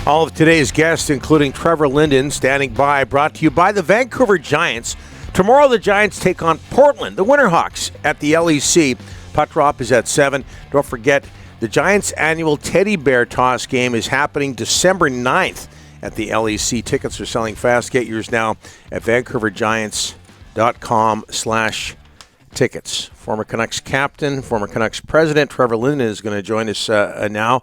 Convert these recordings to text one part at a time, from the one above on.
All of today's guests, including Trevor Linden, standing by, brought to you by the Vancouver Giants. Tomorrow, the Giants take on Portland, the Winterhawks, at the LEC. Puck drop is at 7. Don't forget, the Giants' annual Teddy Bear Toss game is happening December 9th at the LEC. Tickets are selling fast. Get yours now at vancouvergiants.com/tickets. Former Canucks captain, former Canucks president, Trevor Linden is going to join us now.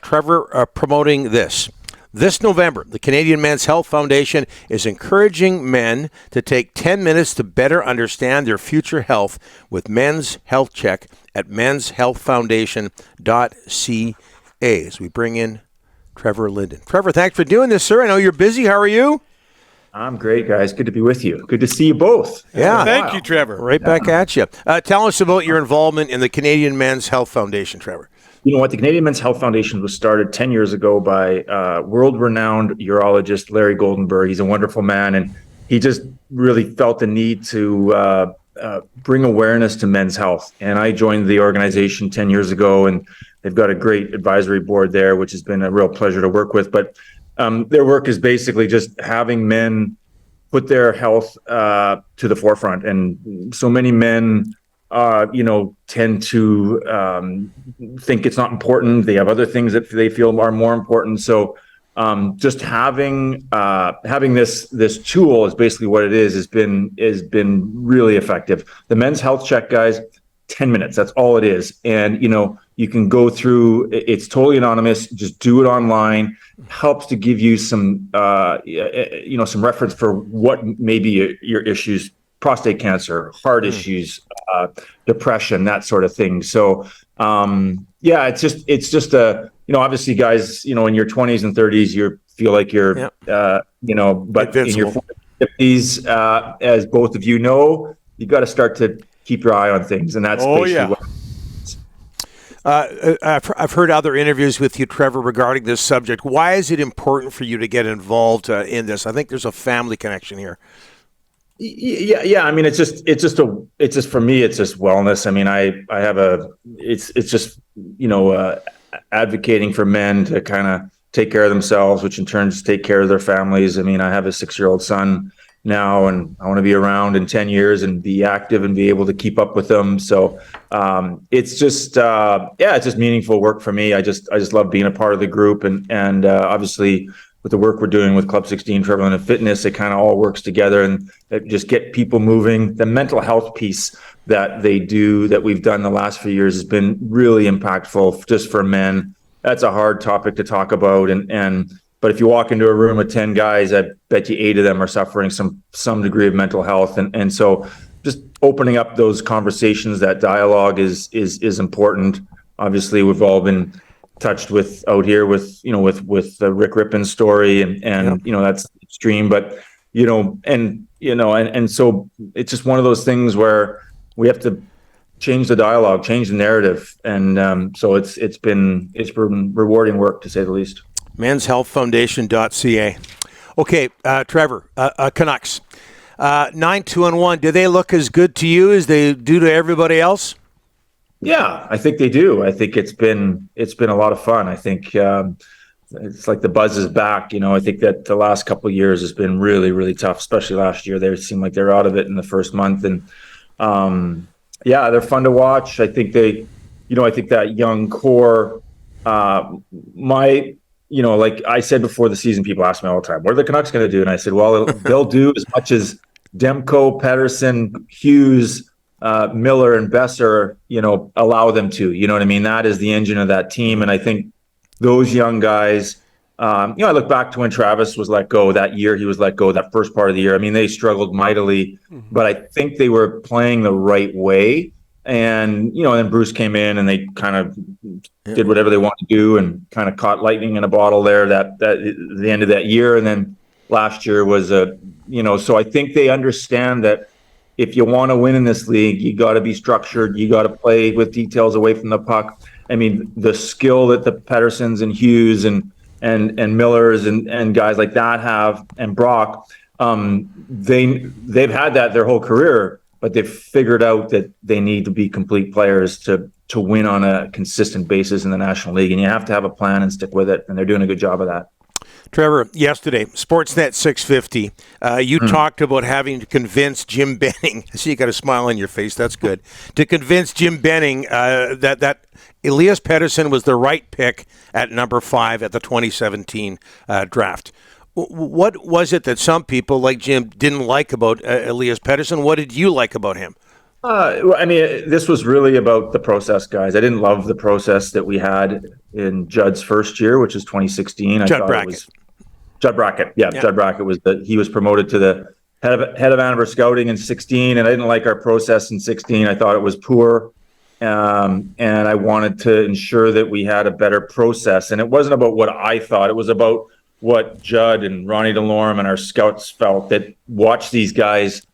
Trevor, promoting this. This November, the Canadian Men's Health Foundation is encouraging men to take 10 minutes to better understand their future health with Men's Health Check at menshealthfoundation.ca as we bring in Trevor Linden. Trevor, thanks for doing this, sir. I know you're busy. How are you? I'm great, guys. Good to be with you. Good to see you both. Yeah. Thank you, Trevor. Right back at you. Tell us about your involvement in the Canadian Men's Health Foundation, Trevor. You know what? The Canadian Men's Health Foundation was started 10 years ago by world-renowned urologist Larry Goldenberg. He's a wonderful man, and he just really felt the need to bring awareness to men's health. And I joined the organization 10 years ago, and they've got a great advisory board there, which has been a real pleasure to work with. But their work is basically just having men put their health to the forefront. And so many men tend to think it's not important. They have other things that they feel are more important. So just having this tool is basically what it is, has been really effective. The Men's Health Check, guys, 10 minutes. That's all it is. And, you can go through, it's totally anonymous. Just do it online. Helps to give you some reference for what may be your issues. Prostate cancer, heart issues, depression, that sort of thing. So, it's just obviously, guys, in your 20s and 30s, you feel like you're, but invincible. In your 40s, 50s, as both of you know, you got to start to keep your eye on things, and that's basically what. I've heard other interviews with you, Trevor, regarding this subject. Why is it important for you to get involved in this? I think there's a family connection here. Yeah. I mean, it's just for me, it's just wellness. I mean, I have it's just, advocating for men to kind of take care of themselves, which in turn just take care of their families. I mean, I have a 6-year-old son now, and I want to be around in 10 years and be active and be able to keep up with them. So, it's just, it's just meaningful work for me. I just love being a part of the group, and obviously, with the work we're doing with Club 16, Trevor Linden Fitness, it kind of all works together, and just get people moving. The mental health piece that they do, that we've done the last few years, has been really impactful just for men. That's a hard topic to talk about. But if you walk into a room with 10 guys, I bet you 8 of them are suffering some degree of mental health. And so just opening up those conversations, that dialogue is important. Obviously, we've all been touched with out here with the Rick Rippen's story, and that's extreme, but so it's just one of those things where we have to change the dialogue, change the narrative, and so it's been rewarding work, to say the least. menshealthfoundation.ca. Okay, Trevor, Canucks 9-2-1. Do they look as good to you as they do to everybody else? Yeah, I think they do. I think it's been a lot of fun. I think it's like the buzz is back. I think that the last couple of years has been really, really tough, especially last year. They seemed like they're out of it in the first month, and they're fun to watch. I think I think that young core, like I said before the season, people ask me all the time, what are the Canucks going to do? And I said, well, they'll do as much as Demko, Pettersson, Hughes, Miller and Besser, allow them to, you know what I mean? That is the engine of that team. And I think those young guys, I look back to when Travis was let go that year, he was let go that first part of the year. I mean, they struggled mightily, but I think they were playing the right way. And, then Bruce came in and they kind of did whatever they wanted to do and kind of caught lightning in a bottle there that the end of that year. And then last year was so I think they understand that if you want to win in this league, you got to be structured. You got to play with details away from the puck. I mean, the skill that the Petterssons and Hughes and Millers and guys like that have, and Brock, they've had that their whole career, but they've figured out that they need to be complete players to win on a consistent basis in the National League, and you have to have a plan and stick with it. And they're doing a good job of that. Trevor, yesterday, Sportsnet 650, you talked about having to convince Jim Benning. I see you got a smile on your face. That's good. To convince Jim Benning that Elias Pettersson was the right pick at number 5 at the 2017 draft. What was it that some people like Jim didn't like about Elias Pettersson? What did you like about him? I mean, this was really about the process, guys. I didn't love the process that we had in Judd's first year, which is 2016. Judd Brackett. Judd Brackett. Yeah, Judd Brackett he was promoted to the head of amateur scouting in 16, and I didn't like our process in 16. I thought it was poor, and I wanted to ensure that we had a better process. And it wasn't about what I thought; it was about what Judd and Ronnie DeLorme and our scouts felt, that watched these guys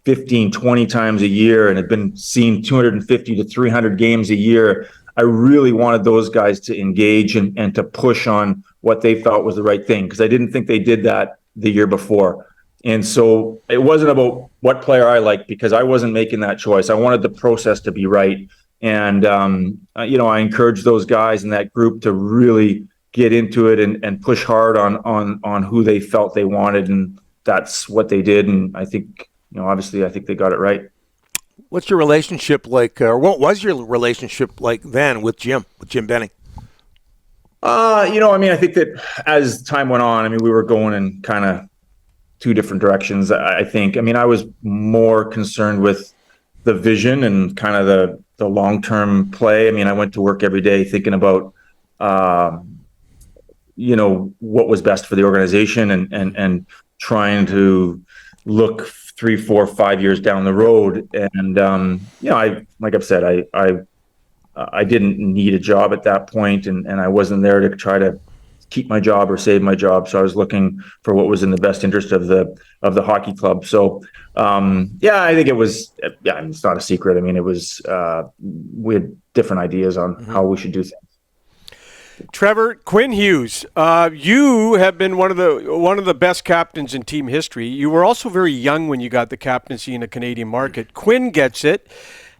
15, 20 times a year and had been seen 250 to 300 games a year. I really wanted those guys to engage and to push on what they felt was the right thing, because I didn't think they did that the year before. And so it wasn't about what player I liked, because I wasn't making that choice. I wanted the process to be right. And, I encouraged those guys in that group to really get into it and push hard on who they felt they wanted. And that's what they did. And I think, obviously, I think they got it right. What's your relationship like, or what was your relationship like then with Jim Benning? I think that as time went on, we were going in kind of two different directions. I think, I was more concerned with the vision and kind of the long-term play. I went to work every day thinking about, what was best for the organization and trying to look 3, 4, 5 years down the road. And, like I've said, I didn't need a job at that point, and I wasn't there to try to keep my job or save my job. So I was looking for what was in the best interest of the hockey club. So, I think it was, it's not a secret. It was, we had different ideas on how we should do things. Trevor, Quinn Hughes, you have been one of the best captains in team history. You were also very young when you got the captaincy in a Canadian market. Quinn gets it.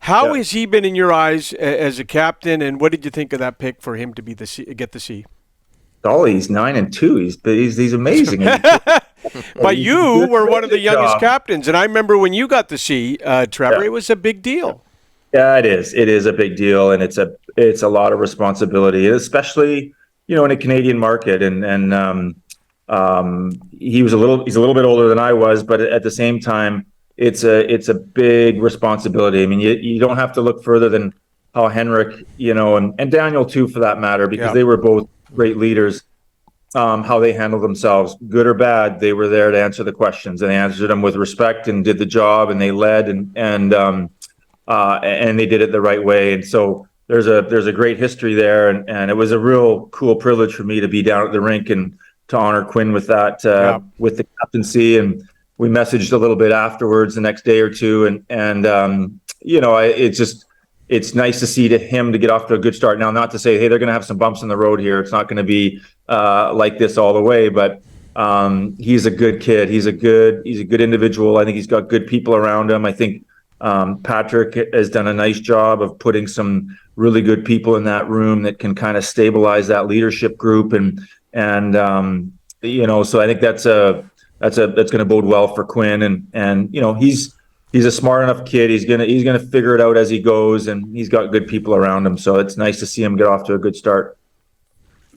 How has he been in your eyes as a captain, and what did you think of that pick for him to be get the C? Golly, he's 9-2. He's amazing. But you were one of the youngest captains, and I remember when you got the C, Trevor. It was a big deal. Yeah, it is. It is a big deal, and it's a lot of responsibility, especially in a Canadian market. And he's a little bit older than I was, but at the same time, it's a big responsibility. You don't have to look further than how Henrik, and Daniel too, for that matter, because they were both great leaders. How they handled themselves, good or bad, they were there to answer the questions, and they answered them with respect and did the job, and they led and they did it the right way. And so there's a great history there, and it was a real cool privilege for me to be down at the rink and to honor Quinn with that with the captaincy. And we messaged a little bit afterwards the next day or two, and it's nice to see him to get off to a good start. Now, not to say, hey, they're going to have some bumps in the road here. It's not going to be like this all the way, but he's a good kid. He's a good individual. I think he's got good people around him. I think Patrick has done a nice job of putting some really good people in that room that can kind of stabilize that leadership group, and so I think that's going to bode well for Quinn, and he's a smart enough kid. He's gonna figure it out as he goes, and he's got good people around him. So it's nice to see him get off to a good start.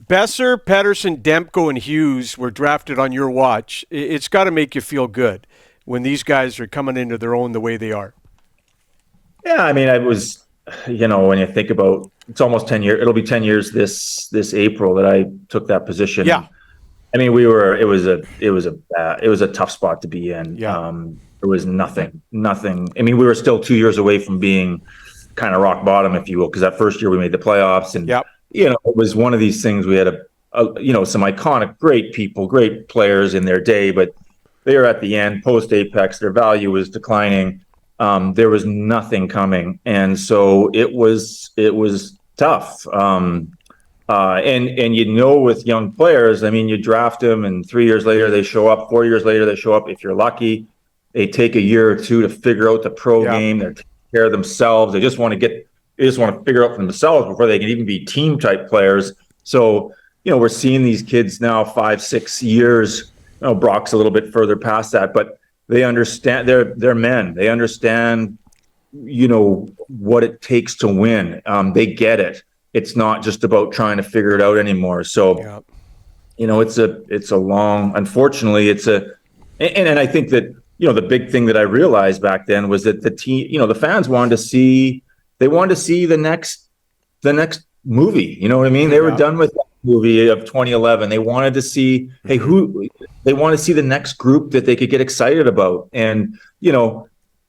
Besser, Pettersson, Demko, and Hughes were drafted on your watch. It's got to make you feel good when these guys are coming into their own the way they are. Yeah, I was, when you think about, it's almost 10 years. It'll be 10 years this April that I took that position. Yeah. It was a tough spot to be in. Yeah. There was nothing. We were still 2 years away from being kind of rock bottom, if you will, because that first year we made the playoffs, and it was one of these things. We had some iconic, great people, great players in their day, but they were at the end, post Apex. Their value was declining. There was nothing coming, and so it was tough. And with young players, you draft them, and 3 years later they show up. 4 years later they show up. If you're lucky, they take a year or two to figure out the pro game. They're taking care of themselves. They just want to figure out for themselves before they can even be team type players. So we're seeing these kids now 5-6 years. Brock's a little bit further past that, but they understand. They're men. They understand, what it takes to win. They get it. It's not just about trying to figure it out anymore. So, it's a long. Unfortunately, and I think that the big thing that I realized back then was that the team, the fans wanted to see. They wanted to see the next movie. You know what I mean? They were done with that movie of 2011. They wanted to see, they want to see the next group that they could get excited about. And,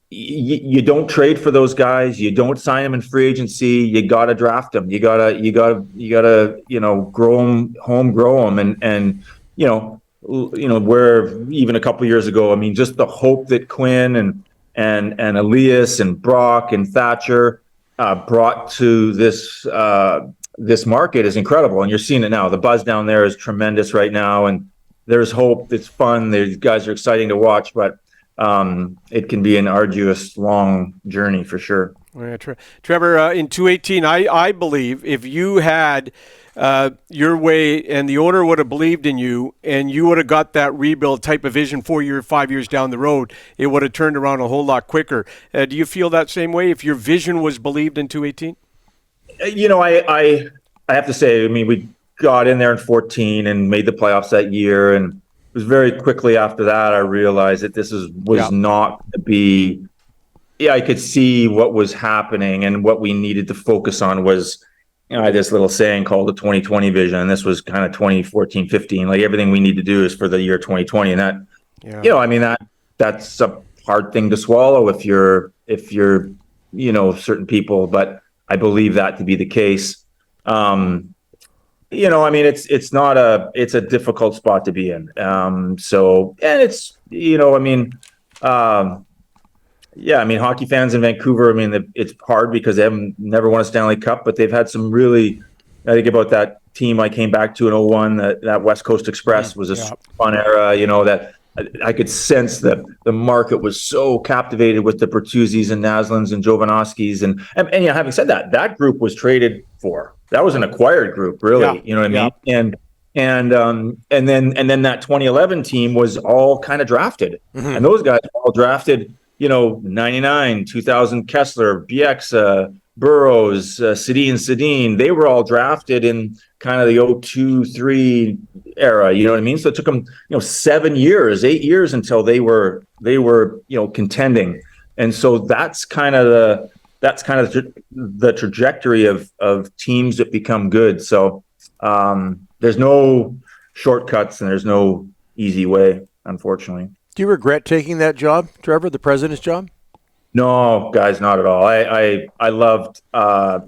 you don't trade for those guys. You don't sign them in free agency. You got to draft them. You gotta, grow them, and, where even a couple of years ago, I mean, just the hope that Quinn and Elias and Brock and Thatcher brought to this market is incredible, and you're seeing it now. The buzz down there is tremendous right now, and there's hope. It's fun. These guys are exciting to watch, but it can be an arduous, long journey for sure. Yeah, Trevor, in 2018, I believe if you had your way and the owner would have believed in you and you would have got that rebuild type of vision 5 years down the road, it would have turned around a whole lot quicker. Do you feel that same way if your vision was believed in 2018? I have to say, I mean, we got in there in 2014 and made the playoffs that year, and it was very quickly after that I realized that this was not to be. Yeah, I could see what was happening, and what we needed to focus on was, I had this little saying called the 2020 vision, and this was kind of 2014, 15. Like, everything we need to do is for the year 2020, and that, that's a hard thing to swallow if you're certain people, but I believe that to be the case. I mean, it's a difficult spot to be in. Hockey fans in Vancouver, I mean, it's hard because they haven't never won a Stanley Cup, but they've had some really, I think about that team I came back to in 2001, that West Coast Express was a fun era, that I could sense that the market was so captivated with the Bertuzzis and Naslins and Jovanovskis. And having said that, that group was traded for. That was an acquired group, really. Yeah. You know what I mean? And then that 2011 team was all kind of drafted. Mm-hmm. And those guys were all drafted, 99, 2000 Kessler, Bieksa, Burroughs, Sedin. They were all drafted in kind of the 02-03 era. You know what I mean? So it took them, 8 years until they were contending. And so that's kind of the trajectory of teams that become good. So there's no shortcuts and there's no easy way, unfortunately. Do you regret taking that job, Trevor, the president's job? No, guys, not at all. I loved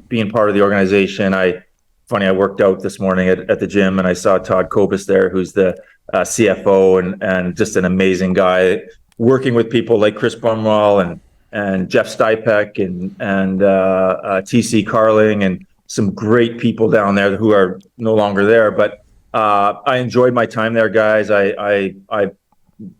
being part of the organization. I worked out this morning at the gym, and I saw Todd Kobus there, who's the CFO and just an amazing guy, working with people like Chris Bumwell and Jeff Stipek and TC Carling and some great people down there who are no longer there. But I enjoyed my time there, guys. I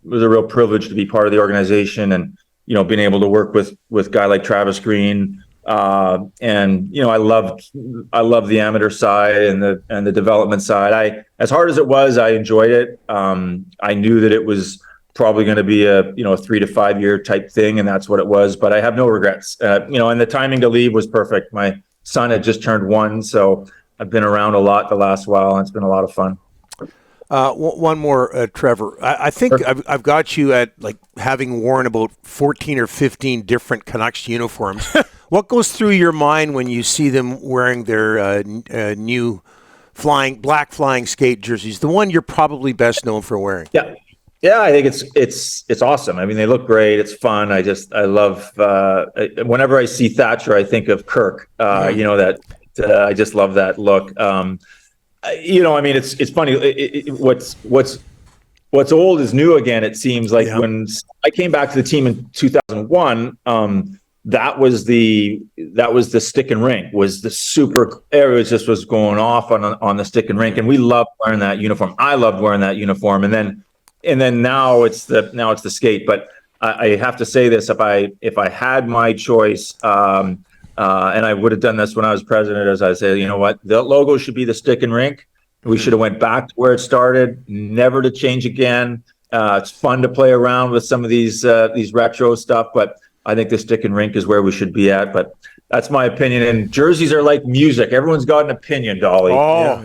was a real privilege to be part of the organization, and being able to work with a guy like Travis Green, and I loved the amateur side and the development side. As hard as it was, I enjoyed it. I knew that it was probably going to be a 3 to 5 year type thing, and that's what it was. But I have no regrets. And the timing to leave was perfect. My son had just turned 1, so I've been around a lot the last while, and it's been a lot of fun. One more, Trevor. I think I've got you at having worn about 14 or 15 different Canucks uniforms. What goes through your mind when you see them wearing their new black flying skate jerseys? The one you're probably best known for wearing. Yeah. I think it's awesome. I mean, they look great. It's fun. I love. Whenever I see Thatcher, I think of Kirk. I just love that look. I mean, it's funny. What's old is new again. It seems like when I came back to the team in 2001, that was the stick and rink, was the super. It was going off on the stick and rink, and we loved wearing that uniform. I loved wearing that uniform, and then now it's the skate. But I have to say this: if I had my choice. And I would have done this when I was president, as I say, you know what, the logo should be the stick and rink, We should have went back to where it started, never to change again. It's fun to play around with some of these retro stuff, but I think the stick and rink is where we should be at. But that's my opinion. And jerseys are like music. Everyone's got an opinion, Dolly. Oh,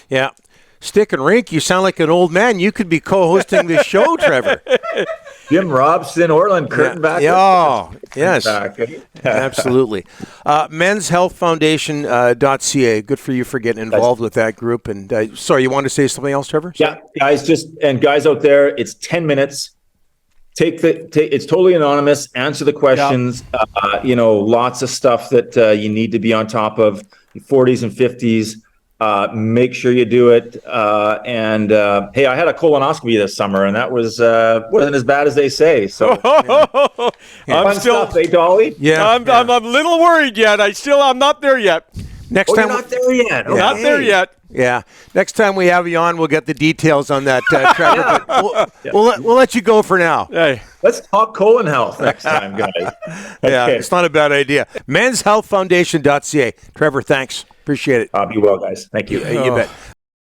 yeah. Stick and rink, you sound like an old man. You could be co-hosting this show, Trevor. Jim Robson, Orland, curtain back. Oh, yes. Back. Absolutely. Menshealthfoundation.ca. Good for you for getting involved with that group. And sorry, you wanted to say something else, Trevor? Sorry. Yeah, guys out there, it's 10 minutes. It's totally anonymous. Answer the questions. Lots of stuff that you need to be on top of. 40s and 50s. Make sure you do it. Hey, I had a colonoscopy this summer, and that wasn't as bad as they say. So I'm still, stuff, Dolly? Yeah, I'm a little worried yet. I'm not there yet. Next time, you're not there yet. Okay. Not there yet. Yeah. Next time we have you on, we'll get the details on that, Trevor. But we'll let you go for now. Hey. Let's talk colon health next time, guys. Yeah, it's not a bad idea. Menshealthfoundation.ca. Trevor, thanks. Appreciate it. Be well, guys. Thank you. You bet.